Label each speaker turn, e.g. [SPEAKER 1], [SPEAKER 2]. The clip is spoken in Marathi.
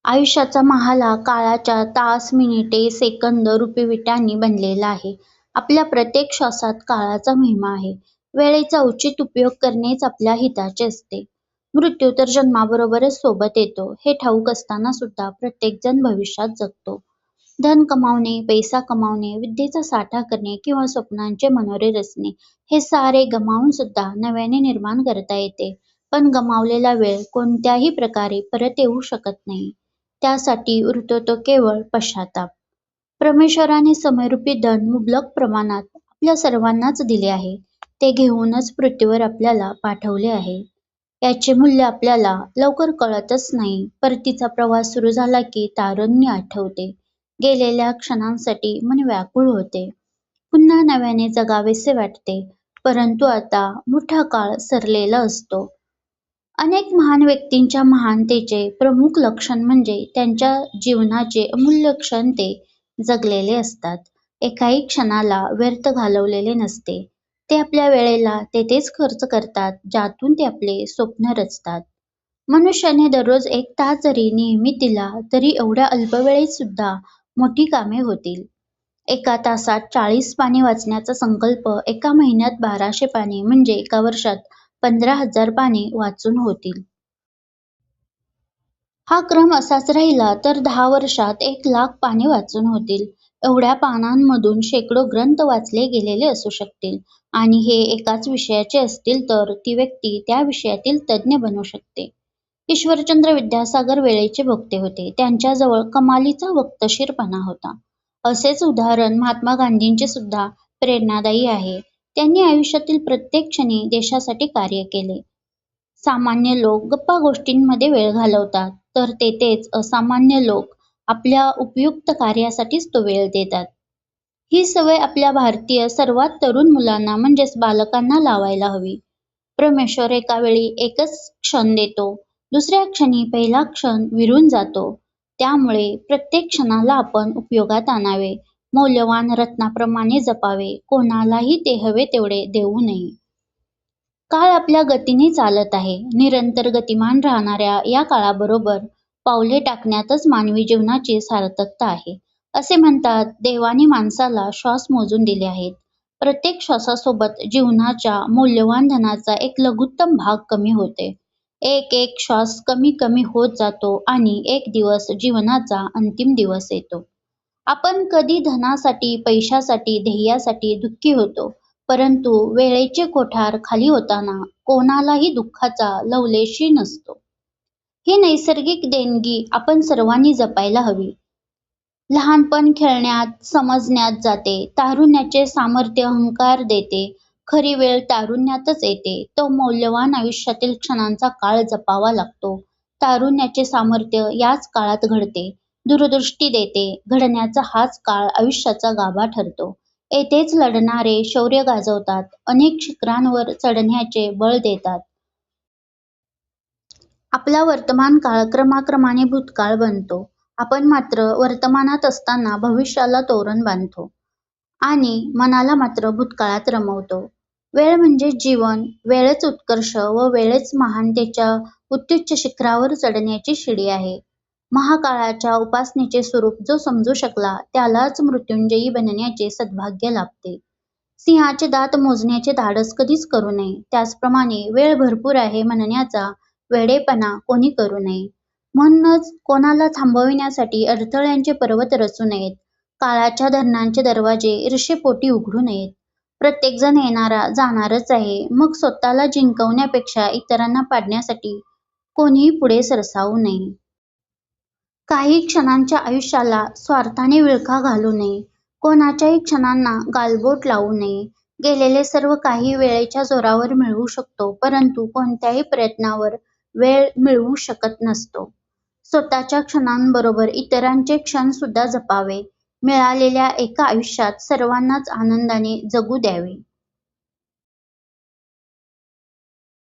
[SPEAKER 1] आयुष्याचा महाला काळाच्या तास, मिनिटे, सेकंद रूपी विटांनी बनलेला आहे. आपल्या प्रत्येक श्वासात काळाचा महिमा आहे. वेळेचा उचित उपयोग करणेच आपल्या हिताचे असते. मृत्यू तर जन्माबरोबरच सोबत येतो, हे ठाऊक असताना सुद्धा प्रत्येकजण भविष्यात जगतो. धन कमावणे, पैसा कमावणे, विद्येचा साठा करणे किंवा स्वप्नांचे मनोरे रचणे हे सारे गमावून सुद्धा नव्याने निर्माण करता येते. पण गमावलेला वेळ कोणत्याही प्रकारे परत येऊ शकत नाही. त्यासाठी उरतो तो केवळ पश्चाताप. परमेश्वराने समयरूपी धन मुबलक प्रमाणात आपल्या सर्वांनाच दिले आहे. ते घेऊनच पृथ्वीवर आपल्याला पाठवले आहे. याचे मूल्य आपल्याला लवकर कळतच नाही. परतीचा प्रवास सुरू झाला की तारुण्य आठवते. गेलेल्या क्षणांसाठी मन व्याकुळ होते. पुन्हा नव्याने जगावेसे वाटते. परंतु आता मोठा काळ सरलेला असतो. अनेक महान व्यक्तींच्या महानतेचे प्रमुख लक्षण म्हणजे त्यांच्या जीवनाचे अमूल्य क्षण ते जगलेले असतात. एकाही क्षणाला व्यर्थ घालवलेले नसते. ते आपल्या वेळेला तेथेच खर्च करतात ज्यातून ते आपले स्वप्न रचतात. मनुष्याने दररोज 1 तास जरी नियमित दिला तरी एवढ्या अल्प वेळेत सुद्धा मोठी कामे होतील. एका तासात 40 पाने वाचण्याचा संकल्प एका महिन्यात 1200 पाने म्हणजे एका वर्षात 15,000 पाने वाचून होतील. हा क्रम असाच राहिला तर 10 वर्षात 1,00,000 पाने वाचून होतील. एवढ्या पानांमधून शेकडो ग्रंथ वाचले गेलेले असू शकतील आणि हे एकाच विषयाचे असतील तर ती व्यक्ती त्या विषयातील तज्ज्ञ बनू शकते. ईश्वरचंद्र विद्यासागर वेळेचे भोक्ते होते. त्यांच्याजवळ कमालीचा वक्तशीरपणा होता. असेच उदाहरण महात्मा गांधींचे सुद्धा प्रेरणादायी आहे. त्यांनी आयुष्यातील प्रत्येक क्षणी देशासाठी कार्य केले. सामान्य लोक गप्पा गोष्टींमध्ये वेळ घालवतात, तर तेथेच असामान्य लोक आपल्या उपयुक्त कार्यासाठीच तो वेळ देतात. ही सवय आपल्या भारतीय सर्वात तरुण मुलांना म्हणजेच बालकांना लावायला हवी. परमेश्वर एका वेळी एकच क्षण देतो, दुसऱ्या क्षणी पहिला क्षण विरून जातो. त्यामुळे प्रत्येक क्षणाला आपण उपयोगात आणावे, मौल्यवान रत्नाप्रमाणे जपावे, कोणालाही ते हवे तेवढे देऊ नये. काळ आपल्या गतीने चालत आहे. निरंतर गतिमान राहणाऱ्या या काळाबरोबर पावले टाकण्यातच मानवी जीवनाची सार्थकता आहे. असे म्हणतात, देवाने माणसाला श्वास मोजून दिले आहेत. प्रत्येक श्वासासोबत जीवनाच्या मौल्यवान धनाचा एक लघुत्तम भाग कमी होते. एक एक श्वास कमी कमी होत जातो आणि एक दिवस जीवनाचा अंतिम दिवस येतो. आपण कधी धनासाठी, पैशासाठी, ध्येयासाठी दुःखी होतो, परंतु वेळेचे कोठार खाली होताना कोणालाही दुःखाचा लवलेशही नसतो. ही नैसर्गिक देणगी आपण सर्वांनी जपायला हवी. लहानपण खेळण्यात, समजण्यात जाते. तारुण्याचे सामर्थ्य अहंकार देते. खरी वेळ तारुण्यातच येते. तो मौल्यवान आयुष्यातील क्षणांचा काळ जपावा लागतो. तारुण्याचे सामर्थ्य याच काळात घडते. दूरदृष्टी देते. घडण्याचा हाच काळ आयुष्याचा गाभा ठरतो. येथेच लढणारे शौर्य गाजवतात. अनेक शिखरांवर चढण्याचे बळ देतात. आपला वर्तमान काळ क्रमाक्रमाने भूतकाळ बनतो. आपण मात्र वर्तमानात असताना भविष्याला तोरण बांधतो आणि मनाला मात्र भूतकाळात रमवतो. वेळ म्हणजे जीवन, वेळच उत्कर्ष व वेळच महानतेच्या उत्तुच्च शिखरावर चढण्याची शिडी आहे. महाकाळाच्या उपासनेचे स्वरूप जो समजू शकला त्यालाच मृत्युंजयी बनण्याचे सद्भाग्य लाभते. सिंहाचे दात मोजण्याचे धाडस कधीच करू नये. त्याचप्रमाणे वेळ भरपूर आहे म्हणण्याचा वेडेपणा कोणी करू नये. म्हणूनच कोणाला थांबविण्यासाठी अडथळ्यांचे पर्वत रचू नयेत. काळाच्या धरणांचे दरवाजे ईर्ष्येपोटी उघडू नयेत. प्रत्येकजण येणारा जाणारच आहे. मग स्वतःला जिंकवण्यापेक्षा इतरांना पाडण्यासाठी कोणीही पुढे सरसावू नये. काही क्षणांच्या आयुष्याला स्वार्थाने विळखा घालू नये. कोणाच्याही क्षणांना गालबोट लावू नये. गेलेले सर्व काही वेळेच्या जोरावर मिळवू शकतो, परंतु कोणत्याही प्रयत्नावर वेळ मिळवू शकत नसतो. स्वतःच्या क्षणांबरोबर इतरांचे क्षण सुद्धा जपावे. मिळालेल्या एका आयुष्यात सर्वांनाच आनंदाने जगू द्यावे.